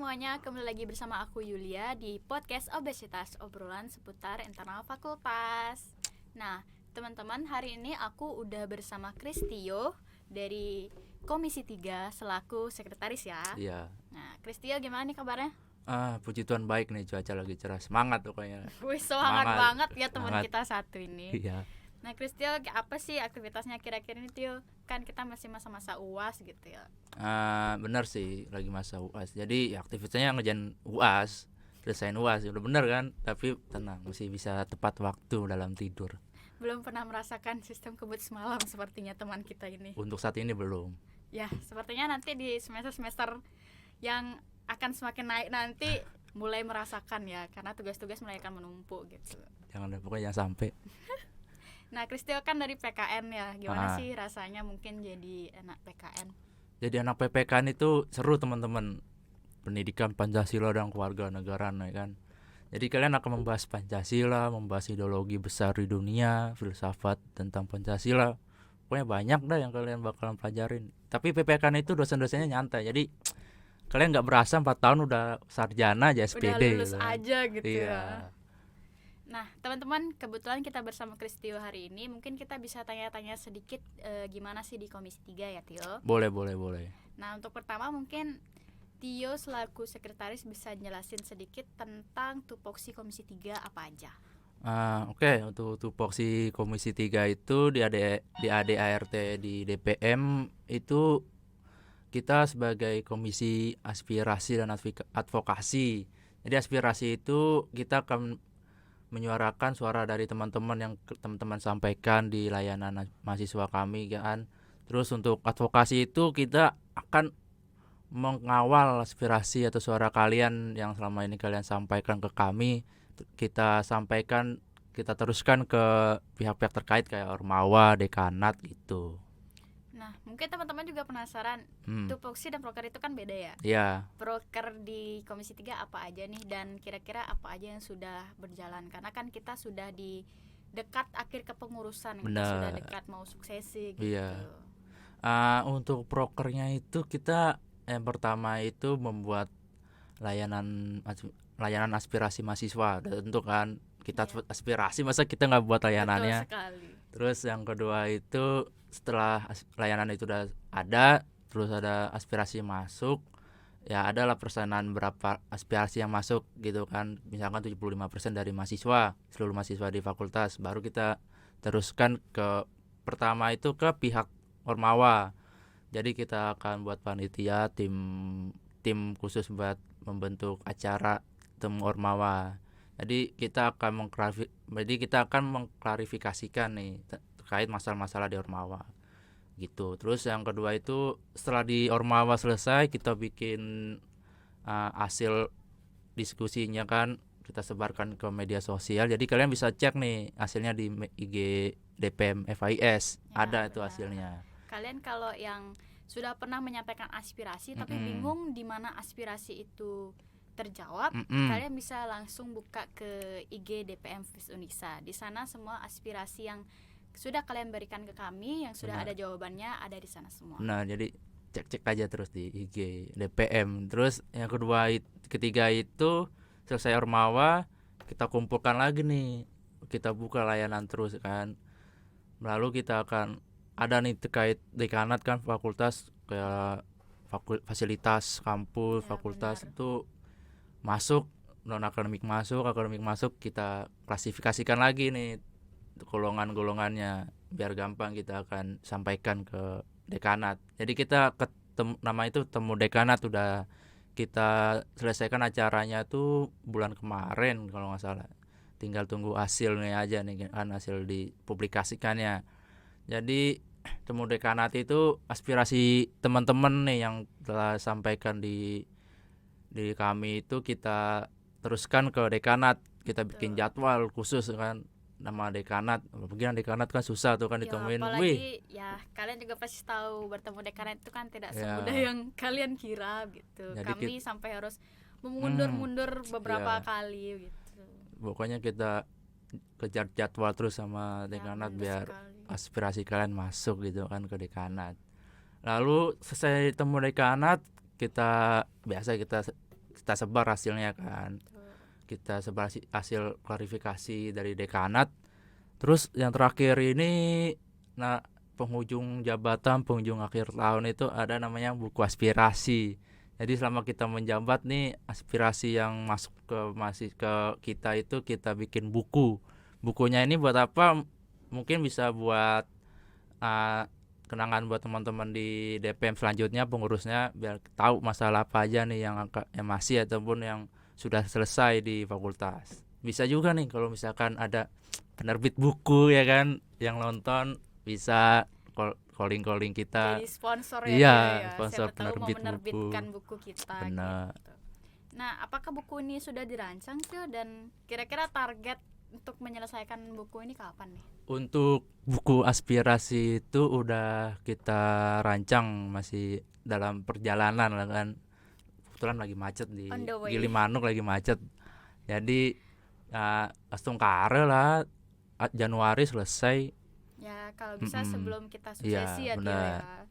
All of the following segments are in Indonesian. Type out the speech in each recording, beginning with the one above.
semuanya, kembali lagi bersama aku Yulia di podcast Obesitas, obrolan seputar internal fakultas. Nah, teman-teman, hari ini aku udah bersama Kristio dari Komisi 3 selaku sekretaris ya. Iya. Nah, Kristio gimana nih kabarnya? Puji Tuhan baik nih, cuaca lagi cerah. Semangat pokoknya. Wih, semangat banget ya teman Semangat. kita satu ini. Iya. Nah, Kristio, apa sih aktivitasnya kira-kira ini, Tio? Kan kita masih masa-masa UAS gitu ya. Bener sih, lagi masa UAS. Jadi ya, aktivitasnya ngerjain UAS, selesaiin UAS. Udah bener kan? Tapi tenang, masih bisa tepat waktu dalam tidur. Belum pernah merasakan sistem kebut semalam sepertinya teman kita ini. Untuk saat ini belum. Ya, sepertinya nanti di semester-semester yang akan semakin naik nanti mulai merasakan ya, karena tugas-tugas mulai akan menumpuk gitu. Pokoknya jangan sampai. Nah, Kristio kan dari PKN ya. Gimana sih rasanya mungkin jadi anak PKN? Jadi anak PPKN itu seru teman-teman. Pendidikan Pancasila dan kewarganegaraan ya kan. Jadi kalian akan membahas Pancasila, membahas ideologi besar di dunia, filsafat tentang Pancasila. Pokoknya banyak dah yang kalian bakalan pelajarin. Tapi PPKN itu dosen-dosennya nyantai. Jadi kalian nggak berasa 4 tahun udah sarjana aja SPD. Udah lulus gitu. aja gitu Iya. ya. Nah, teman-teman, kebetulan kita bersama Kristio hari ini. Mungkin kita bisa tanya-tanya sedikit gimana sih di Komisi 3 ya, Tio? Boleh. Nah, untuk pertama mungkin Tio selaku sekretaris bisa jelasin sedikit tentang tupoksi Komisi 3 apa aja. Oke, untuk tupoksi Komisi 3 itu di ADART di DPM itu kita sebagai komisi aspirasi dan advokasi. Jadi aspirasi itu kita akan menyuarakan suara dari teman-teman yang teman-teman sampaikan di layanan mahasiswa kami kan. Terus untuk advokasi itu kita akan mengawal aspirasi atau suara kalian yang selama ini kalian sampaikan ke kami. Kita sampaikan, kita teruskan ke pihak-pihak terkait kayak Ormawa, Dekanat gitu. Nah, mungkin teman-teman juga penasaran, tupoksi dan proker itu kan beda ya? Iya. Proker di Komisi 3 apa aja nih, dan kira-kira apa aja yang sudah berjalan? Karena kan kita sudah di dekat akhir kepengurusan, kita sudah dekat mau suksesi gitu. Iya. Untuk prokernya itu kita yang pertama itu membuat layanan aspirasi mahasiswa. Tentu kan kita aspirasi, masa kita nggak buat layanannya. Betul sekali. Terus yang kedua itu setelah layanan itu udah ada, terus ada aspirasi masuk, ya adalah persenan berapa aspirasi yang masuk gitu kan. Misalkan 75% dari mahasiswa, seluruh mahasiswa di fakultas, baru kita teruskan ke pertama itu ke pihak Ormawa. Jadi kita akan buat panitia, tim khusus buat membentuk acara temu Ormawa. Jadi kita akan mengklarifikasikan nih terkait masalah-masalah di Ormawa gitu. Terus yang kedua itu setelah di Ormawa selesai, kita bikin hasil diskusinya kan, kita sebarkan ke media sosial. Jadi kalian bisa cek nih hasilnya di IG DPM FIS ya, ada itu hasilnya. Kalian kalau yang sudah pernah menyampaikan aspirasi tapi bingung di mana aspirasi itu terjawab, kalian bisa langsung buka ke IG DPM FIS Unisa. Di sana semua aspirasi yang sudah kalian berikan ke kami, yang sudah ada jawabannya, ada di sana semua. Nah, jadi cek aja terus di IG DPM. Terus yang ketiga itu selesai Ormawa, kita kumpulkan lagi nih, kita buka layanan terus kan. Lalu kita akan ada nih terkait dekanat kan, fakultas kayak fasilitas kampus, fakultas benar. Itu masuk non akademik masuk kita klasifikasikan lagi nih golongannya biar gampang, kita akan sampaikan ke dekanat. Jadi kita nama itu temu dekanat udah kita selesaikan acaranya tuh bulan kemarin kalau nggak salah. Tinggal tunggu hasilnya aja nih kan, hasil dipublikasikannya. Jadi temu dekanat itu aspirasi teman-teman nih yang telah sampaikan di kami itu kita teruskan ke dekanat. Kita bikin jadwal khusus kan, nama dekanat. Bagian dekanat kan susah tuh kan ditemuin. Apalagi ya kalian juga pasti tahu bertemu dekanat itu kan tidak semudah yang kalian kira gitu. Jadi kami sampai harus mundur beberapa kali gitu. Pokoknya kita kejar jadwal terus sama dekanat biar aspirasi kalian masuk gitu kan ke dekanat. Lalu selesai temu dekanat, kita kita sebar hasilnya kan. Kita sebar hasil klarifikasi dari dekanat. Terus yang terakhir ini, nah penghujung jabatan, penghujung akhir tahun itu ada namanya buku aspirasi. Jadi selama kita menjabat nih, aspirasi yang masuk masih ke kita itu kita bikin buku. Bukunya ini buat apa? Mungkin bisa buat kenangan buat teman-teman di DPM selanjutnya, pengurusnya, biar tahu masalah apa aja nih yang masih ataupun yang sudah selesai di fakultas. Bisa juga nih kalau misalkan ada penerbit buku ya kan yang nonton, bisa calling kita. Jadi sponsor iya, ya, sponsor siapa tahu mau penerbit menerbitkan buku kita. Benar. Gitu. Nah, apakah buku ini sudah dirancang Tio, dan kira-kira target untuk menyelesaikan buku ini kapan nih? Untuk buku aspirasi itu udah kita rancang, masih dalam perjalanan lah kan. Kebetulan lagi macet di Gilimanuk, lagi macet. Jadi langsung kare lah, Januari selesai. Ya kalau bisa sebelum kita suksesi ya Tio ya,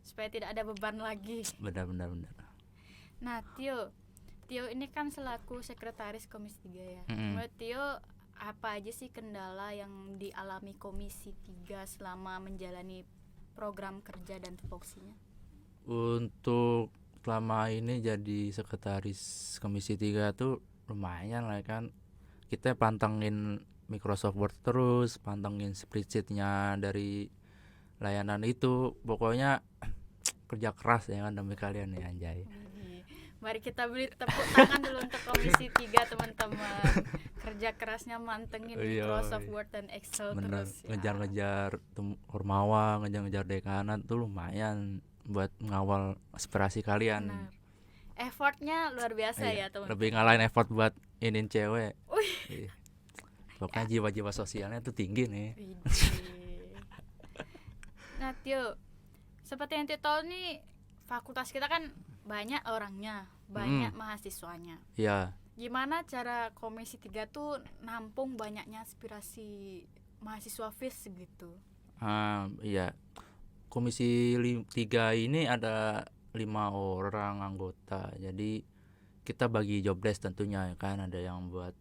supaya tidak ada beban lagi. Benar. Nah Tio ini kan selaku sekretaris Komisi 3 ya. Menurut Tio, apa aja sih kendala yang dialami Komisi 3 selama menjalani program kerja dan tupoksinya? Untuk selama ini jadi sekretaris Komisi 3 tuh lumayan lah kan. Kita pantengin Microsoft Word terus, pantengin spreadsheet-nya dari layanan itu. Pokoknya kerja keras ya kan demi kalian nih, anjay. Mari kita beri tepuk tangan dulu untuk Komisi 3 teman-teman. Kerja kerasnya mantengin Microsoft Word dan Excel. Bener. Terus ya. Ngejar-ngejar Ormawa, ngejar-ngejar dekanat tuh lumayan buat ngawal aspirasi kalian. Benar. Effortnya luar biasa ya teman-teman. Lebih ngalahin effort buat inin cewek. Pokoknya jiwa-jiwa sosialnya tuh tinggi nih. Nah Tio, seperti yang Tio tahu nih, fakultas kita kan banyak orangnya, banyak mahasiswanya. Iya. Gimana cara Komisi 3 tuh nampung banyaknya aspirasi mahasiswa FIS gitu? Iya. Komisi 3 ini ada 5 orang anggota. Jadi kita bagi job desk tentunya kan. Ada yang buat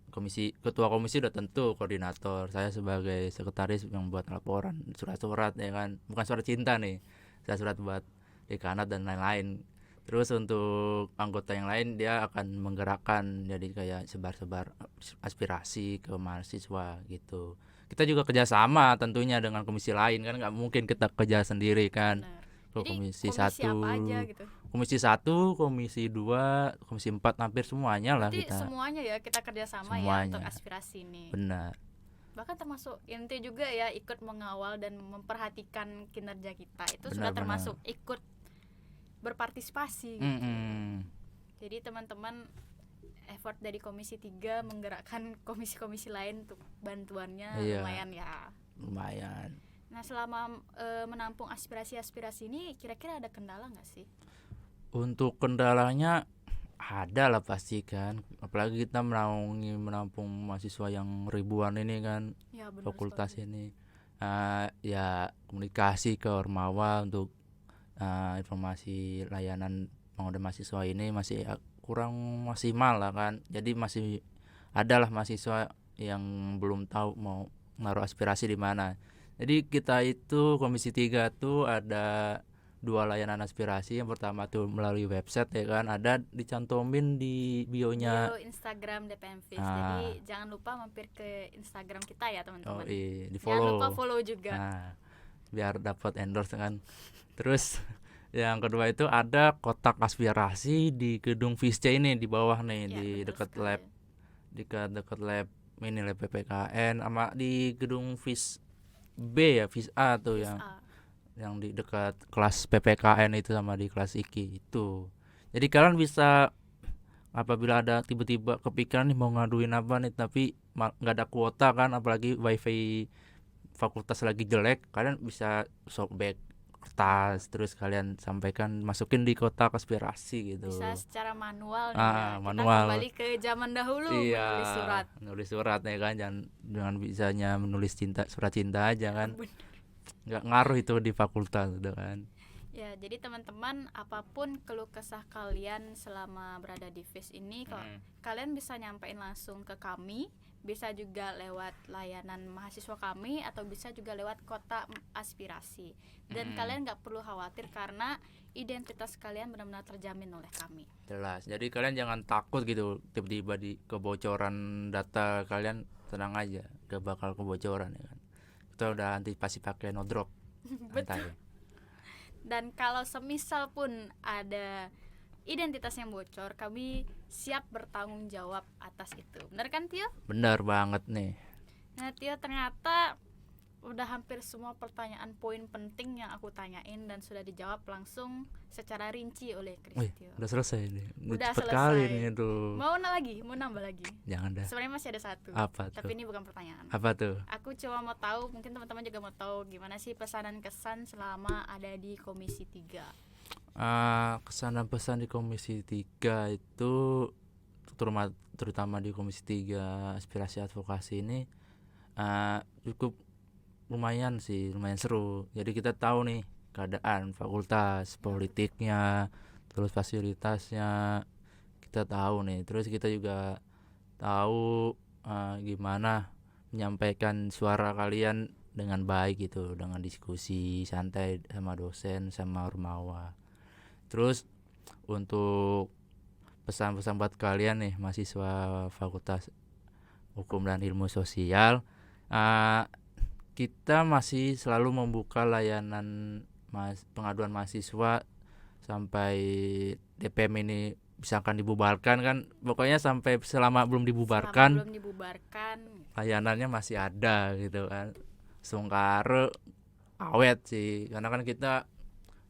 ketua komisi udah tentu koordinator. Saya sebagai sekretaris yang buat laporan, surat-surat ya kan. Bukan surat cinta nih. Saya surat buat dekanat dan lain-lain. Terus untuk anggota yang lain dia akan menggerakkan, jadi kayak sebar-sebar aspirasi ke mahasiswa gitu. Kita juga kerjasama tentunya dengan komisi lain kan, nggak mungkin kita kerja sendiri kan. Komisi 1, apa aja gitu? Komisi 1, Komisi 2, Komisi 4 hampir semuanya lah kita. Semuanya ya kita kerjasama ya untuk aspirasi ini. Benar. Bahkan termasuk inti juga ya ikut mengawal dan memperhatikan kinerja kita. Itu sudah termasuk ikut berpartisipasi gitu. Jadi teman-teman, effort dari Komisi 3 menggerakkan komisi-komisi lain untuk bantuannya lumayan ya. Lumayan. Nah selama menampung aspirasi-aspirasi ini kira-kira ada kendala nggak sih? Untuk kendalanya ada lah pasti kan, apalagi kita menampung mahasiswa yang ribuan ini kan ya, fakultas sekali. Ini ya komunikasi ke Ormawa untuk informasi layanan pengaduan mahasiswa ini masih kurang maksimal lah kan. Jadi masih adalah mahasiswa yang belum tahu mau naruh aspirasi di mana. Jadi kita itu Komisi 3 tuh ada 2 layanan aspirasi. Yang pertama tuh melalui website ya kan, ada dicantumin di bio-nya Instagram DPM FIS. Jadi jangan lupa mampir ke Instagram kita ya teman-teman. Di follow. Jangan lupa follow juga. Biar dapat endorse kan. Terus yang kedua itu ada kotak aspirasi di gedung FISC ini di bawah nih, ya, di dekat lab, dekat lab ini, lab PPKN, sama di gedung FIS B ya, FIS A tuh yang di dekat kelas PPKN itu sama di kelas IKI itu. Jadi kalian bisa apabila ada tiba-tiba kepikiran nih mau ngaduin apa nih tapi nggak ada kuota kan, apalagi wifi fakultas lagi jelek, kalian bisa sobek kertas terus kalian sampaikan, masukin di kotak aspirasi gitu. Bisa secara manual manual. Kita kembali ke zaman dahulu, menulis surat ya kan, jangan bisanya menulis surat cinta aja kan. Nggak ngaruh itu di fakultas udah kan. Ya, jadi teman-teman, apapun keluh kesah kalian selama berada di FIS ini, kalau kalian bisa nyampein langsung ke kami, bisa juga lewat layanan mahasiswa kami, atau bisa juga lewat kota aspirasi. Dan kalian nggak perlu khawatir karena identitas kalian benar-benar terjamin oleh kami. Jelas. Jadi kalian jangan takut gitu tiba-tiba di kebocoran data kalian, tenang aja, gak bakal kebocoran ya kan. Kita udah antisipasi pakai no drop. Betul. Dan kalau semisal pun ada identitas yang bocor, kami siap bertanggung jawab atas itu. Benar kan, Tio? Benar banget nih. Nah, Tio, ternyata udah hampir semua pertanyaan poin penting yang aku tanyain dan sudah dijawab langsung secara rinci oleh Kristio. Udah selesai nih. Udah cepet selesai. kali nih tuh. Mau nambah lagi? Jangan dah. Sebenarnya masih ada satu. Apa tuh? Tapi ini bukan pertanyaan. Apa tuh? Aku cuma mau tahu, mungkin teman-teman juga mau tahu gimana sih pesan dan kesan selama ada di Komisi 3. Kesan dan pesan di Komisi 3 itu terutama di Komisi 3 aspirasi advokasi ini cukup lumayan seru. Jadi kita tahu nih keadaan fakultas, politiknya, terus fasilitasnya kita tahu nih. Terus kita juga tahu gimana menyampaikan suara kalian dengan baik gitu, dengan diskusi santai sama dosen sama ormawa. Terus untuk pesan-pesan buat kalian nih mahasiswa Fakultas Hukum dan Ilmu Sosial, kita masih selalu membuka layanan pengaduan mahasiswa sampai DPM ini misalkan dibubarkan kan, pokoknya sampai selama belum dibubarkan layanannya masih ada gitu kan. Sungkare awet sih, karena kan kita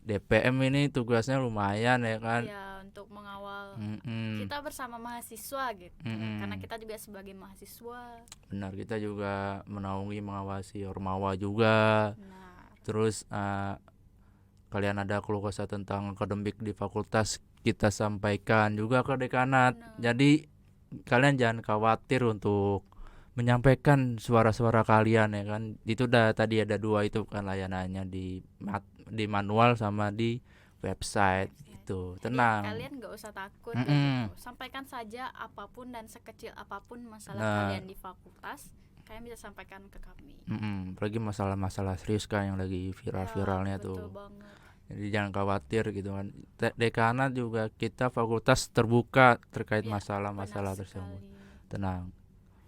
DPM ini tugasnya lumayan ya kan. Ya, untuk mengawal kita bersama mahasiswa gitu. Karena kita juga sebagai mahasiswa. Benar, kita juga menaungi mengawasi ormawa juga. Benar. Terus kalian ada keluh kesah tentang akademik di fakultas, kita sampaikan juga ke dekanat. Benar. Jadi kalian jangan khawatir untuk menyampaikan suara-suara kalian ya kan. Itu tadi ada 2 itu kan layanannya di manual sama di website gitu. Tenang. Jadi kalian nggak usah takut gitu. Sampaikan saja apapun dan sekecil apapun masalah kalian di fakultas, kalian bisa sampaikan ke kami. Apalagi masalah-masalah serius kan yang lagi viral-viralnya betul tuh. Banget. Jadi jangan khawatir gitu kan. Dekanat juga kita fakultas terbuka terkait masalah-masalah tersebut. Tenang.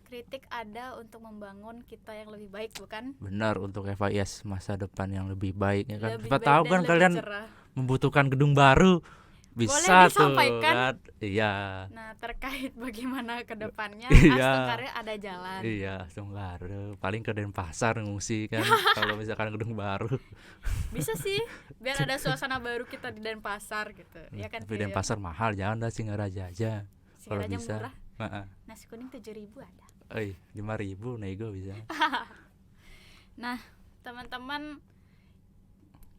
Kritik ada untuk membangun kita yang lebih baik, bukan? Benar, untuk FIS masa depan yang lebih baik ya kan. Lebih Siapa tahu kan kalian cerah. membutuhkan gedung baru. Bisa tuh disampaikan? kan. Iya. Nah, terkait bagaimana ke depannya, Iya. Astungkare ada jalan. Iya, Astungkare paling ke Denpasar ngungsi kan kalau misalkan gedung baru. Bisa sih, biar ada suasana baru kita di Denpasar gitu. Ya kan? Tapi Denpasar mahal, jangan dah Singaraja aja. Kalau bisa. Murah. Nasi kuning 7.000 ada. 5.000 nego bisa. Nah, teman-teman,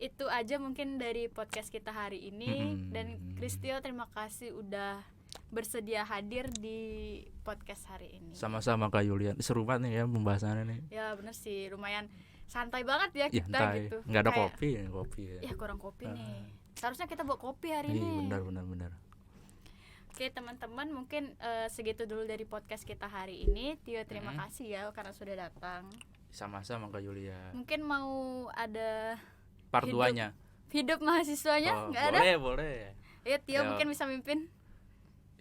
itu aja mungkin dari podcast kita hari ini. Dan Kristio, terima kasih udah bersedia hadir di podcast hari ini. Sama-sama Kak Yulian. Seru banget nih ya pembahasannya nih. Ya bener sih, lumayan santai banget ya kita gitu. Nggak ada kopi ya. Ya kurang kopi nih. Seharusnya kita bawa kopi hari ini. Benar. Oke teman-teman, mungkin segitu dulu dari podcast kita hari ini. Tio, terima kasih ya karena sudah datang. Sama-sama Kak Yulia. Mungkin mau ada part 2-nya. Hidup mahasiswanya? Nggak ada? Boleh. Ya, Tio mungkin bisa mimpin.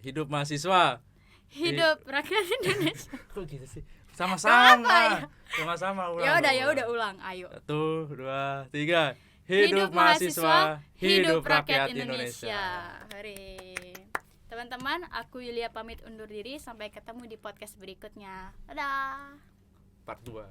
Hidup mahasiswa. Hidup rakyat Indonesia. Kok gitu sih? Sama-sama. Sama-sama ulang. Ya udah ulang. Ayo. 1, 2, 3. Hidup mahasiswa, hidup rakyat Indonesia. Hore. Teman-teman, aku Yulia pamit undur diri. Sampai ketemu di podcast berikutnya. Dadah. Part 2.